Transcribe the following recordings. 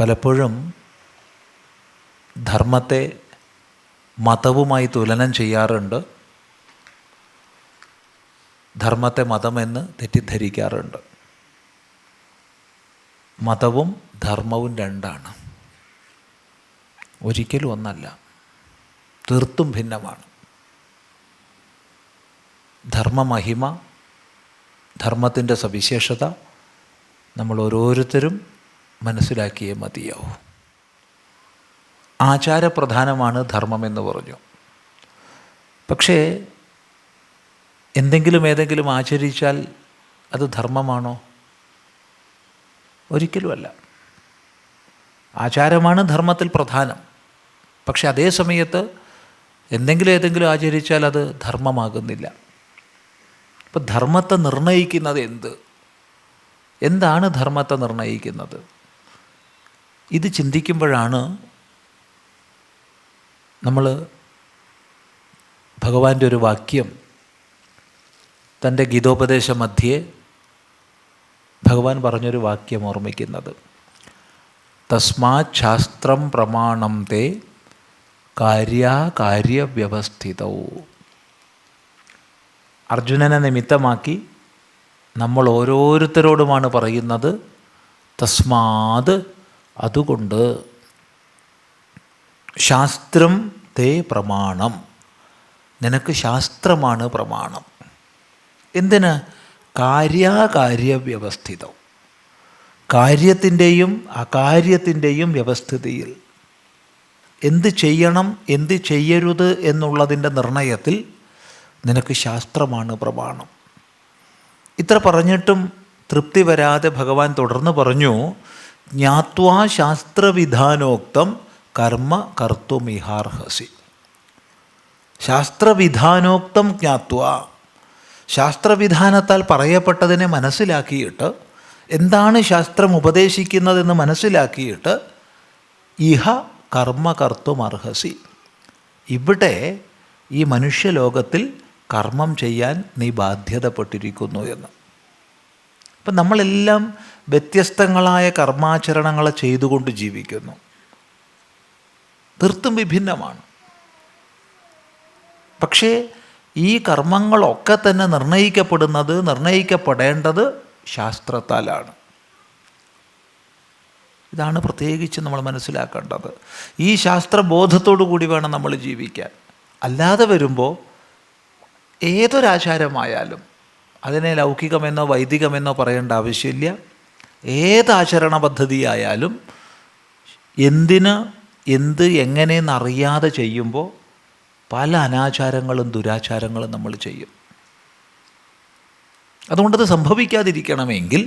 പലപ്പോഴും ധർമ്മത്തെ മതവുമായി തുലനം ചെയ്യാറുണ്ട്, ധർമ്മത്തെ മതമെന്ന് തെറ്റിദ്ധരിക്കാറുണ്ട്. മതവും ധർമ്മവും രണ്ടാണ്, ഒരിക്കലും ഒന്നല്ല, തീർത്തും ഭിന്നമാണ്. ധർമ്മമഹിമ, ധർമ്മത്തിൻ്റെ സവിശേഷത നമ്മൾ ഓരോരുത്തരും മനസ്സിലാക്കിയേ മതിയാവും. ആചാരപ്രധാനമാണ് ധർമ്മമെന്ന് പറഞ്ഞു. പക്ഷേ ഏതെങ്കിലും ആചരിച്ചാൽ അത് ധർമ്മമാണോ? ഒരിക്കലുമല്ല. ആചാരമാണ് ധർമ്മത്തിൽ പ്രധാനം. പക്ഷെ അതേ സമയത്ത് ഏതെങ്കിലും ആചരിച്ചാൽ അത് ധർമ്മമാകുന്നില്ല. ഇപ്പം ധർമ്മത്തെ നിർണയിക്കുന്നത് എന്താണ് ധർമ്മത്തെ നിർണയിക്കുന്നത്? ഇത് ചിന്തിക്കുമ്പോഴാണ് നമ്മൾ ഭഗവാന്റെ ഒരു വാക്യം തൻ്റെ ഗീതോപദേശ മധ്യേ ഭഗവാൻ പറഞ്ഞൊരു വാക്യം ഓർമ്മിക്കുന്നത്. തസ്മാത് ശാസ്ത്രം പ്രമാണം തേ കാര്യവ്യവസ്ഥിതൗ. അർജുനനെ നിമിത്തമാക്കി നമ്മൾ ഓരോരുത്തരോടുമാണ് പറയുന്നത്, തസ്മാത് അതുകൊണ്ട്, ശാസ്ത്രം തേ പ്രമാണം, നിനക്ക് ശാസ്ത്രമാണ് പ്രമാണം. എന്തിന്? കാര്യവ്യവസ്ഥിതം, കാര്യത്തിൻ്റെയും അകാര്യത്തിൻ്റെയും വ്യവസ്ഥിതിയിൽ എന്ത് ചെയ്യണം എന്ത് ചെയ്യരുത് എന്നുള്ളതിൻ്റെ നിർണയത്തിൽ നിനക്ക് ശാസ്ത്രമാണ് പ്രമാണം. ഇത്ര പറഞ്ഞിട്ടും തൃപ്തി വരാതെ ഭഗവാൻ തുടർന്ന് പറഞ്ഞു, ജ്ഞാത്വാ ശാസ്ത്രവിധാനോക്തം കർമ്മ കർത്തുമിഹാർഹസി. ശാസ്ത്രവിധാനോക്തം ജ്ഞാത്വാ, ശാസ്ത്രവിധാനത്താൽ പറയപ്പെട്ടതിനെ മനസ്സിലാക്കിയിട്ട്, എന്താണ് ശാസ്ത്രം ഉപദേശിക്കുന്നതെന്ന് മനസ്സിലാക്കിയിട്ട്, ഇഹ കർമ്മ കർത്തുമർഹസി, ഇവിടെ ഈ മനുഷ്യലോകത്തിൽ കർമ്മം ചെയ്യാൻ നീ ബാധ്യതപ്പെട്ടിരിക്കുന്നു എന്ന്. അപ്പം നമ്മളെല്ലാം വ്യത്യസ്തങ്ങളായ കർമാചരണങ്ങളെ ചെയ്തുകൊണ്ട് ജീവിക്കുന്നു, തീർത്തും വിഭിന്നമാണ്. പക്ഷേ ഈ കർമ്മങ്ങളൊക്കെ തന്നെ നിർണയിക്കപ്പെടേണ്ടത് ശാസ്ത്രത്താലാണ്. ഇതാണ് പ്രത്യേകിച്ച് നമ്മൾ മനസ്സിലാക്കേണ്ടത്. ഈ ശാസ്ത്രബോധത്തോടു കൂടി വേണം നമ്മൾ ജീവിക്കാൻ. അല്ലാതെ വരുമ്പോൾ ഏതൊരാചാരമായാലും അതിനെ ലൗകികമെന്നോ വൈദികമെന്നോ പറയേണ്ട ആവശ്യമില്ല. ഏതാചരണ പദ്ധതിയായാലും എന്തിന് എന്ത് എങ്ങനെയെന്നറിയാതെ ചെയ്യുമ്പോൾ പല അനാചാരങ്ങളും ദുരാചാരങ്ങളും നമ്മൾ ചെയ്യും. അതുകൊണ്ടത് സംഭവിക്കാതിരിക്കണമെങ്കിൽ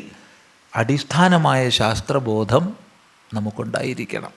അടിസ്ഥാനമായ ശാസ്ത്രബോധം നമുക്കുണ്ടായിരിക്കണം.